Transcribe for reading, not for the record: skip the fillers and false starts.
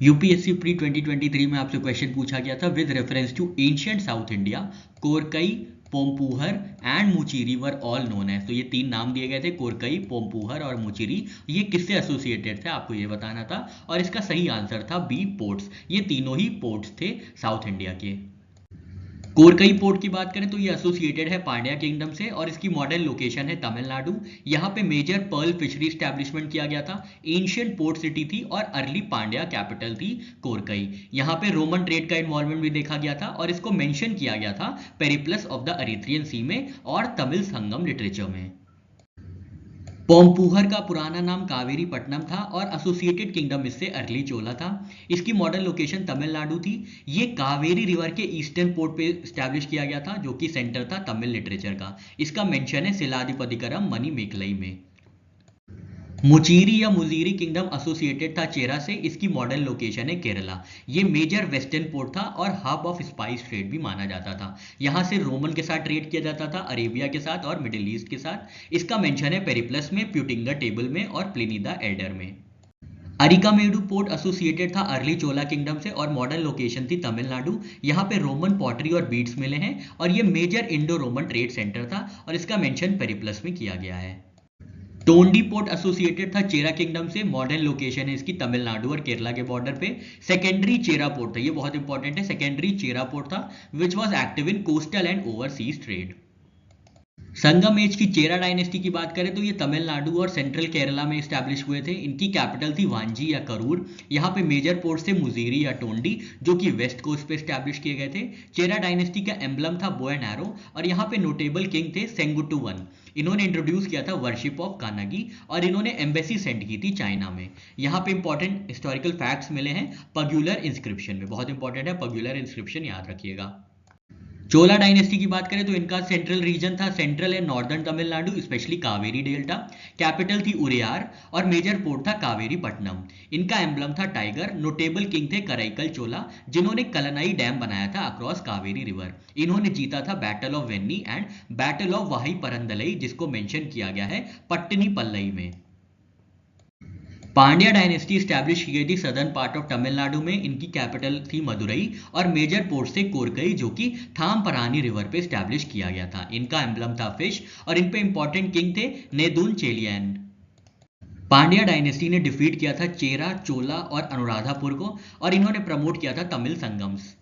UPSC pre 2023 में आपसे question पूछा गया था with reference to ancient South India Korkai, Poompuhar and Muchiri were all known as. तो ये तीन नाम दिए गए थे, कोरकई, पोम्पुहर और मुचीरी। ये किससे एसोसिएटेड थे आपको ये बताना था, और इसका सही आंसर था बी, पोर्ट्स। ये तीनों ही पोर्ट्स थे साउथ इंडिया के। कोरकई पोर्ट की बात करें तो ये एसोसिएटेड है पांड्या किंगडम से और इसकी मॉडर्न लोकेशन है तमिलनाडु। यहाँ पे मेजर पर्ल फिशरी स्टैब्लिशमेंट किया गया था। एंशियंट पोर्ट सिटी थी और अर्ली पांड्या कैपिटल थी कोरकई। यहाँ पे रोमन ट्रेड का इन्वॉल्वमेंट भी देखा गया था और इसको मेंशन किया गया था पेरिप्लस ऑफ द अरेथ्रियन सी में और तमिल संगम लिटरेचर में। पोम्पुहर का पुराना नाम कावेरी पट्टनम था और एसोसिएटेड किंगडम इससे अर्ली चोला था। इसकी मॉडर्न लोकेशन तमिलनाडु थी। ये कावेरी रिवर के ईस्टर्न पोर्ट पे स्टैब्लिश किया गया था जो कि सेंटर था तमिल लिटरेचर का। इसका मेंशन है शिलाधिपतिकरम मणिमेकलई में। मुचीरी या मुजीरी किंगडम एसोसिएटेड था चेरा से। इसकी मॉडर्न लोकेशन है केरला। ये मेजर वेस्टर्न पोर्ट था और हब ऑफ स्पाइस ट्रेड भी माना जाता था। यहाँ से रोमन के साथ ट्रेड किया जाता था, अरेबिया के साथ और मिडिल ईस्ट के साथ। इसका मेंशन है पेरिप्लस में, प्यूटिंगा टेबल में और प्लिनी द एल्डर में। अरिकामेडु पोर्ट एसोसिएटेड था अर्ली चोला किंगडम से और मॉडर्न लोकेशन थी तमिलनाडु। यहाँ पे रोमन पॉटरी और बीड्स मिले हैं और ये major Indo Roman trade centre था और इसका मेंशन पेरिप्लस में किया गया है। टोंडी पोर्ट एसोसिएटेड था चेरा किंगडम से। मॉडर्न लोकेशन है इसकी तमिलनाडु और केरला के बॉर्डर पे। सेकेंडरी चेरा पोर्ट था, ये बहुत इंपॉर्टेंट है, सेकेंडरी चेरा पोर्ट था which was active in coastal and overseas trade. Sangam age की चेरा डायनेस्टी की बात करें तो ये तमिलनाडु और सेंट्रल केरला में स्टैब्लिश हुए थे। इनकी कैपिटल थी वांजी या करूर। यहाँ पे मेजर पोर्ट थे मुजीरी या टोंडी जो कि वेस्ट कोस्ट पे स्टैब्लिश किए गए थे। चेरा डायनेस्टी का एम्बलम था बो एंड एरो और यहाँ पे नोटेबल किंग थे सेंगुटू वन। इन्होंने इंट्रोड्यूस किया था वर्शिप ऑफ कानागी और इन्होंने एम्बेसी सेंड की थी चाइना में। यहाँ पे इंपॉर्टेंट हिस्टोरिकल फैक्ट्स मिले हैं पग्युलर इंस्क्रिप्शन में, बहुत इंपॉर्टेंट है पग्युलर इंस्क्रिप्शन, याद रखिएगा। चोला डायनेस्टी की बात करें तो इनका सेंट्रल रीजन था central and northern Tamil Nadu, specially Kaveri delta. Capital थी उरियार और मेजर पोर्ट था कावेरी पट्टनम। इनका एम्बलम था टाइगर। नोटेबल किंग थे कराईकल चोला जिन्होंने कलनाई डैम बनाया था अक्रॉस कावेरी रिवर। इन्होंने जीता था battle of Venni and battle of Vahai Parandalai जिसको मेंशन किया गया है पट्टनी पल्लई में। पांड्या डायनेस्टी स्टैब्लिश की गई थी सदर्न पार्ट ऑफ तमिलनाडु में। इनकी कैपिटल थी मदुरई और मेजर पोर्ट से कोरकई जो कि थामपरानी रिवर पे स्टैब्लिश किया गया था। इनका एम्बलम था फिश और इन पे इंपॉर्टेंट किंग थे नेदुन चेलियन। पांड्या डायनेस्टी ने डिफीट किया था चेरा, चोला और अनुराधापुर को और इन्होंने प्रमोट किया था तमिल संगम्स।